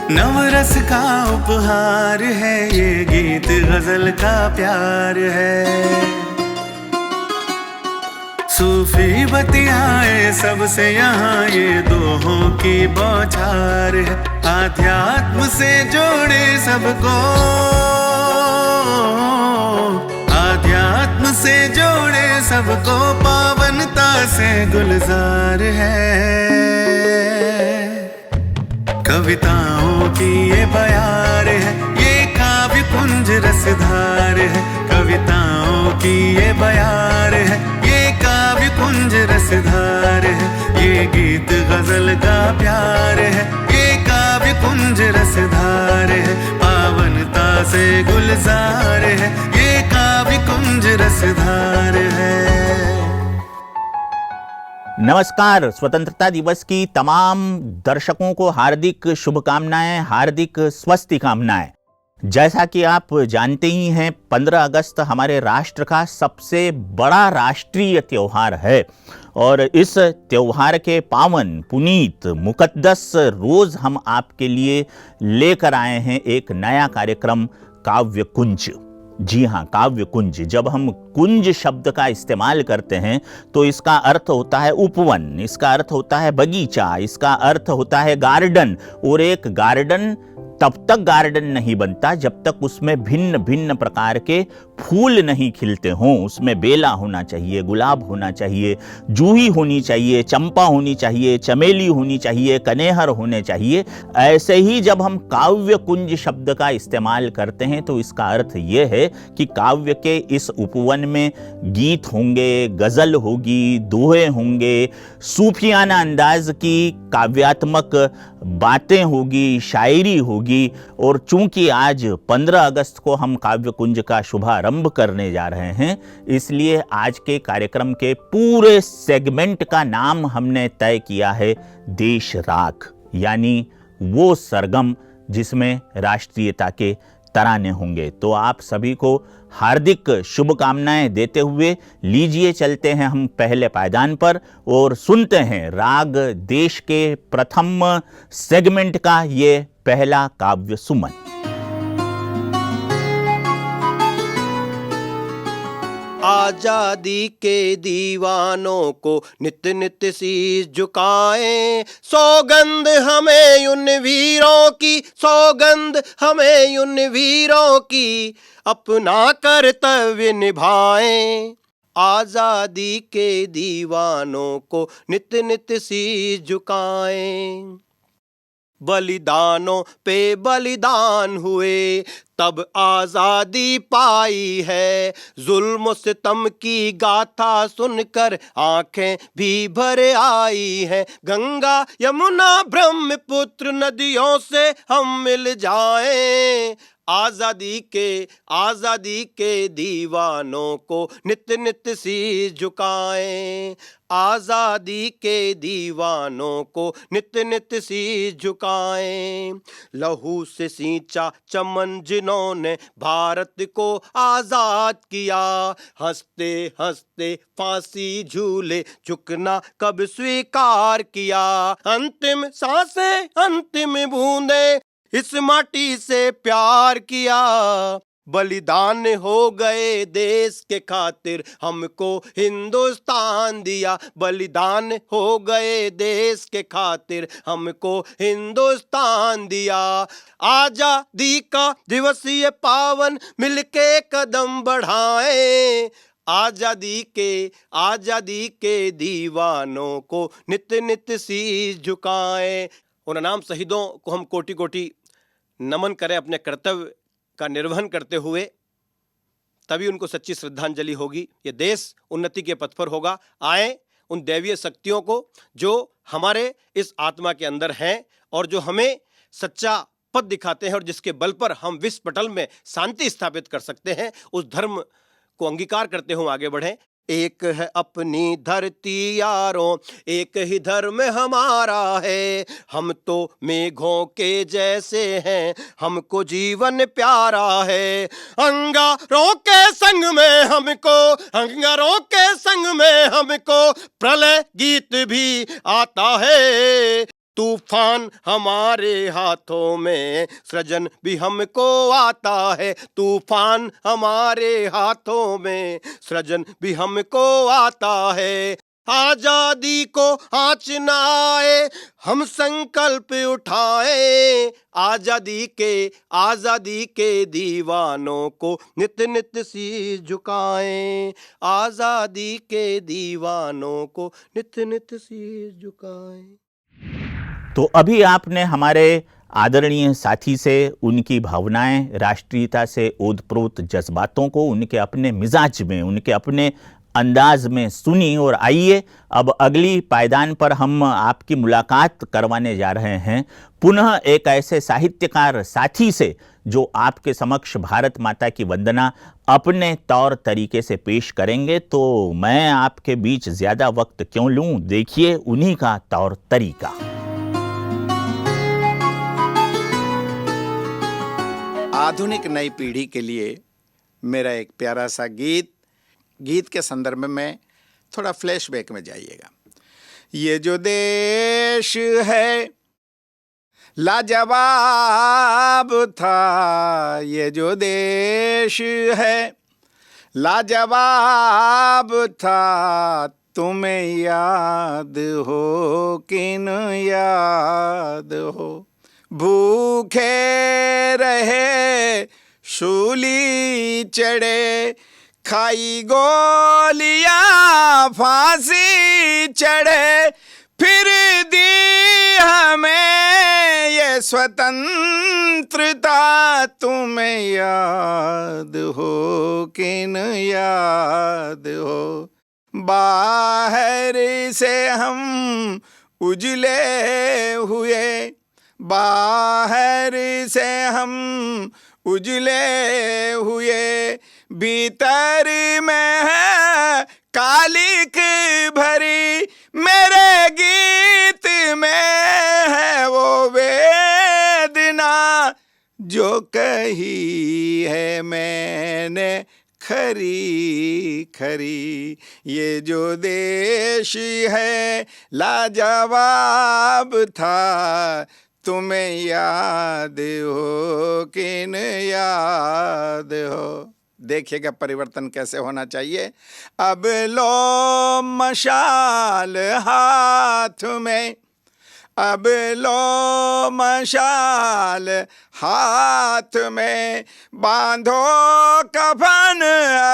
नवरस का उपहार है ये गीत, गजल का प्यार है। सूफी बतियाए सबसे यहाँ ये दोहों की बौछार है। आध्यात्म से जोड़े सबको, आध्यात्म से जोड़े सबको, पावनता से गुलजार है। कविताओं की ये बयार है, ये काव्य कुंज रसधार है। कविताओं की ये बयार है, ये काव्य कुंज रसधार है। ये गीत गजल का प्यार है, ये काव्य कुंज रसधार है। पावनता से गुलजार है, ये काव्य कुंज रसधार है। नमस्कार। स्वतंत्रता दिवस की तमाम दर्शकों को हार्दिक शुभकामनाएं, हार्दिक स्वस्ति कामनाएं। जैसा कि आप जानते ही हैं, 15 अगस्त हमारे राष्ट्र का सबसे बड़ा राष्ट्रीय त्यौहार है और इस त्यौहार के पावन, पुनीत, मुकद्दस रोज हम आपके लिए लेकर आए हैं एक नया कार्यक्रम, काव्य कुंज। जी हाँ, काव्य कुंज। जब हम कुंज शब्द का इस्तेमाल करते हैं तो इसका अर्थ होता है उपवन, इसका अर्थ होता है बगीचा, इसका अर्थ होता है गार्डन। और एक गार्डन तब तक गार्डन नहीं बनता जब तक उसमें भिन्न भिन्न प्रकार के फूल नहीं खिलते हों। उसमें बेला होना चाहिए, गुलाब होना चाहिए, जूही होनी चाहिए, चंपा होनी चाहिए, चमेली होनी चाहिए, कनेहर होने चाहिए। ऐसे ही जब हम काव्य कुंज शब्द का इस्तेमाल करते हैं तो इसका अर्थ ये है कि काव्य के इस उपवन में गीत होंगे, गजल होगी, दोहे होंगे, सूफियाना अंदाज की काव्यात्मक बातें होगी, शायरी होगी। और चूंकि आज 15 अगस्त को हम काव्य कुंज का शुभारंभ करने जा रहे हैं, इसलिए आज के कार्यक्रम के पूरे सेगमेंट का नाम हमने तय किया है देश राग, यानी वो सरगम जिसमें राष्ट्रीयता के तराने होंगे। तो आप सभी को हार्दिक शुभकामनाएं देते हुए लीजिए चलते हैं हम पहले पायदान पर और सुनते हैं राग देश के प्रथम सेगमेंट का ये पहला काव्य सुमन। आजादी के दीवानों को नित नित शीश झुकाएं, सौगंध हमें उन वीरों की, सौगंध हमें उन वीरों की, अपना कर्तव्य निभाएं। आजादी के दीवानों को नित नित शीश झुकाएं। बलिदानों पे बलिदान हुए तब आजादी पाई है, जुल्म सितम की गाथा सुनकर आंखें भी भर आई हैं। गंगा यमुना ब्रह्मपुत्र नदियों से हम मिल जाएं, आजादी के दीवानों को नित नित शीश झुकाएं। आजादी के दीवानों को नित नित शीश झुकाएं। लहू से सींचा चमन जिन्होंने भारत को आजाद किया, हंसते हंसते फांसी झूले झुकना कब स्वीकार किया। अंतिम सांसें, अंतिम बूंदें, इस माटी से प्यार किया। बलिदान हो गए देश के खातिर, हमको हिंदुस्तान दिया। बलिदान हो गए देश के खातिर, हमको हिंदुस्तान दिया। आजादी का दिवस ये पावन, मिलके कदम बढ़ाएं। आजादी के दीवानों को नित नित शीश झुकाएं। उन नाम शहीदों को हम कोटि कोटि नमन करें अपने कर्तव्य का निर्वहन करते हुए, तभी उनको सच्ची श्रद्धांजलि होगी। ये देश उन्नति के पथ पर होगा। आए उन दैवीय शक्तियों को जो हमारे इस आत्मा के अंदर हैं और जो हमें सच्चा पथ दिखाते हैं और जिसके बल पर हम विश्व पटल में शांति स्थापित कर सकते हैं, उस धर्म को अंगीकार करते हुए आगे बढ़ें। एक है अपनी धरती यारों, एक ही धर्म हमारा है। हम तो मेघों के जैसे हैं, हमको जीवन प्यारा है। अंगारों के संग में हमको, अंगारों के संग में हमको प्रलय गीत भी आता है। तूफान हमारे हाथों में, सृजन भी हमको आता है। तूफान हमारे हाथों में, सृजन भी हमको आता है। आजादी को आँच न आए, हम संकल्प उठाए। आजादी के दीवानों को नित नित शीश झुकाएं। आजादी के दीवानों को नित नित शीश झुकाएं। तो अभी आपने हमारे आदरणीय साथी से उनकी भावनाएं, राष्ट्रीयता से ओतप्रोत जज्बातों को उनके अपने मिजाज में, उनके अपने अंदाज में सुनी। और आइए अब अगली पायदान पर हम आपकी मुलाकात करवाने जा रहे हैं पुनः एक ऐसे साहित्यकार साथी से जो आपके समक्ष भारत माता की वंदना अपने तौर तरीके से पेश करेंगे। तो मैं आपके बीच ज्यादा वक्त क्यों लूं, देखिए उन्हीं का तौर तरीका। आधुनिक नई पीढ़ी के लिए मेरा एक प्यारा सा गीत के संदर्भ में थोड़ा फ्लैशबैक में जाइएगा। ये जो देश है लाजवाब था, ये जो देश है लाजवाब था, तुम्हें याद हो कि न याद हो। भूखे रहे शूली चढ़े, खाई गोलियां फांसी चढ़े, फिर दी हमें ये स्वतंत्रता, तुम्हें याद हो कि न याद हो। बाहर से हम उजले हुए, बाहर से हम उजले हुए, भीतर में है कालिक भरी, मेरे गीत में है वो वेदना, जो कही है मैंने खरी खरी। ये जो देश है लाजवाब था, तुम्हें याद हो कि न याद हो। देखिएगा परिवर्तन कैसे होना चाहिए। अब लो मशाल हाथ में, अब लो मशाल हाथ में, बांधो कफन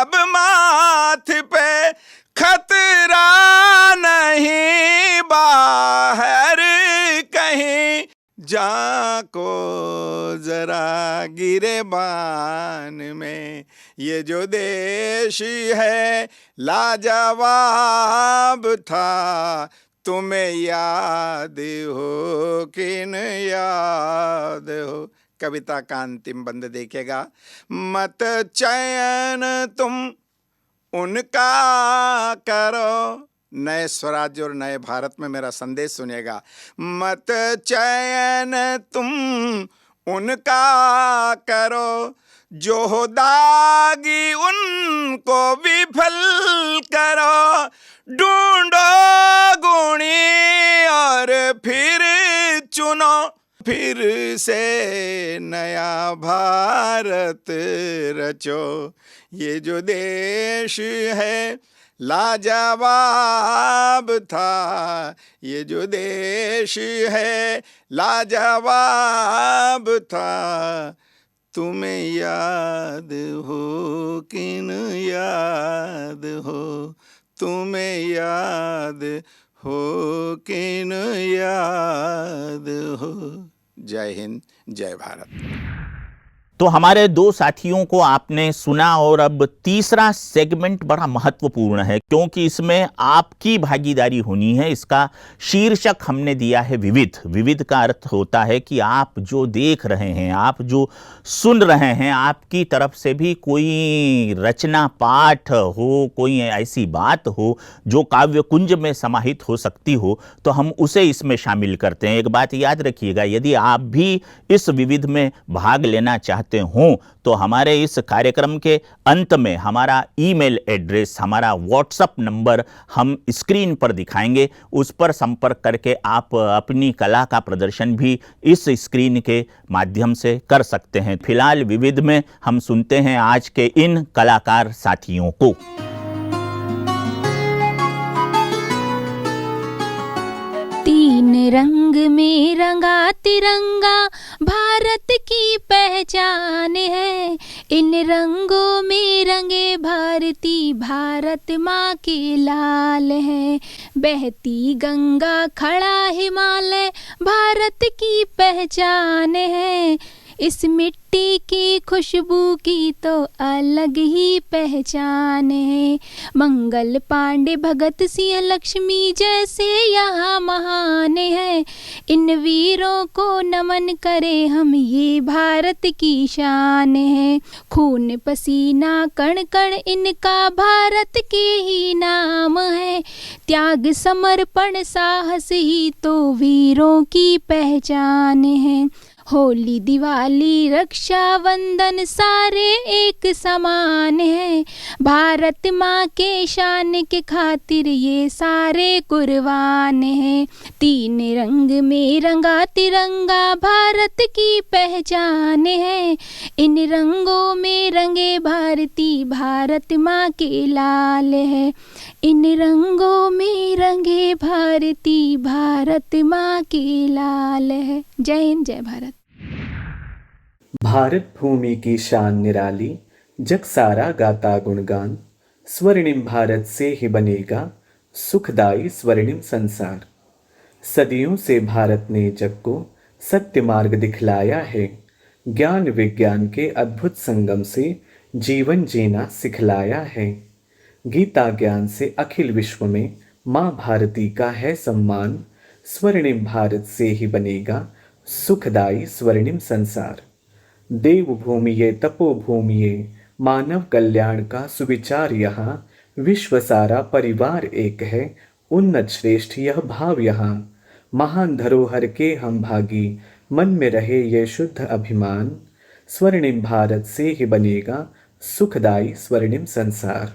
अब माथ पे, खतरा नहीं बाहर कहीं, जाको जरा गिरेबान में। ये जो देश है लाजवाब था, तुम्हें याद हो कि न याद हो। कविता का अंतिम बंद देखेगा। मत चयन तुम उनका करो, नए स्वराज्य और नए भारत में मेरा संदेश सुनिएगा। मत चयन तुम उनका करो, जो हो दागी उनको विफल करो, ढूंढो गुणी और फिर चुनो, फिर से नया भारत रचो। ये जो देश है लाजवाब था, ये जो देश है लाजवाब था, तुम्हें याद हो कि न याद हो, तुम्हें याद हो कि न याद हो। जय हिंद, जय भारत। तो हमारे दो साथियों को आपने सुना और अब तीसरा सेगमेंट बड़ा महत्वपूर्ण है क्योंकि इसमें आपकी भागीदारी होनी है। इसका शीर्षक हमने दिया है विविध। विविध का अर्थ होता है कि आप जो देख रहे हैं, आप जो सुन रहे हैं, आपकी तरफ से भी कोई रचना पाठ हो, कोई ऐसी बात हो जो काव्य कुंज में समाहित हो सकती हो, तो हम उसे इसमें शामिल करते हैं। एक बात याद रखिएगा, यदि आप भी इस विविध में भाग लेना चाहते सकते हों तो हमारे इस कार्यक्रम के अंत में हमारा ईमेल एड्रेस, हमारा व्हाट्सएप नंबर हम स्क्रीन पर दिखाएंगे। उस पर संपर्क करके आप अपनी कला का प्रदर्शन भी इस स्क्रीन के माध्यम से कर सकते हैं। फिलहाल विविध में हम सुनते हैं आज के इन कलाकार साथियों को। तीन रंग में रंगा तिरंगा भारत की पहचान है, इन रंगों में रंगे भारती भारत माँ के लाल है। बहती गंगा खड़ा हिमालय भारत की पहचान है, इस मिट्टी की खुशबू की तो अलग ही पहचान है। मंगल पांडे भगत सिंह लक्ष्मी जैसे यहाँ महान है, इन वीरों को नमन करें हम, ये भारत की शान है। खून पसीना कण कण इनका भारत के ही नाम है, त्याग समर्पण साहस ही तो वीरों की पहचान है। होली दिवाली रक्षाबंधन सारे एक समान है, भारत माँ के शान के खातिर ये सारे कुर्बान हैं। तीन रंग में रंगा तिरंगा भारत की पहचान है, इन रंगों में रंगे भारती भारत माँ के लाल है, इन रंगों में रंगे भारती भारत माँ के लाल है। जय हिंद, जय भारत। भारत भूमि की शान निराली, जग सारा गाता गुणगान, स्वर्णिम भारत से ही बनेगा सुखदाई स्वर्णिम संसार। सदियों से भारत ने जग को सत्य मार्ग दिखलाया है, ज्ञान विज्ञान के अद्भुत संगम से जीवन जीना सिखलाया है। गीता ज्ञान से अखिल विश्व में माँ भारती का है सम्मान, स्वर्णिम भारत से ही बनेगा सुखदाई स्वर्णिम संसार। देवभूमि ये तपोभूमि ये, मानव कल्याण का सुविचार यहाँ, विश्व सारा परिवार एक है, उन्नत श्रेष्ठ यह भाव यहाँ। महान धरोहर के हम भागी, मन में रहे ये शुद्ध अभिमान, स्वर्णिम भारत से ही बनेगा सुखदाई स्वर्णिम संसार।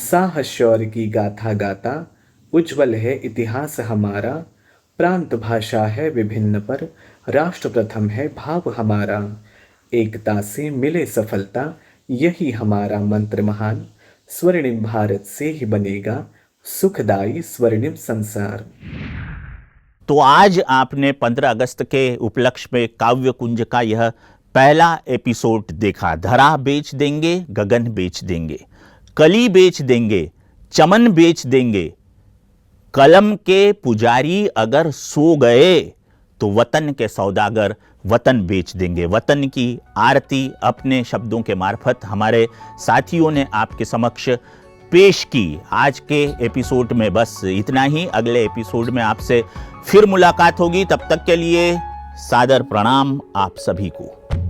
साहस शौर्य की गाथा गाता, उज्जवल है इतिहास हमारा, प्रांत भाषा है विभिन्न पर राष्ट्र प्रथम है भाव हमारा। एकता से मिले सफलता यही हमारा मंत्र महान, स्वर्णिम भारत से ही बनेगा सुखदाई स्वर्णिम संसार। तो आज आपने 15 अगस्त के उपलक्ष्य में काव्य कुंज का यह पहला एपिसोड देखा। धरा बेच देंगे, गगन बेच देंगे, कली बेच देंगे, चमन बेच देंगे, कलम के पुजारी अगर सो गए तो वतन के सौदागर वतन बेच देंगे। वतन की आरती अपने शब्दों के मार्फत हमारे साथियों ने आपके समक्ष पेश की। आज के एपिसोड में बस इतना ही। अगले एपिसोड में आपसे फिर मुलाकात होगी। तब तक के लिए सादर प्रणाम आप सभी को।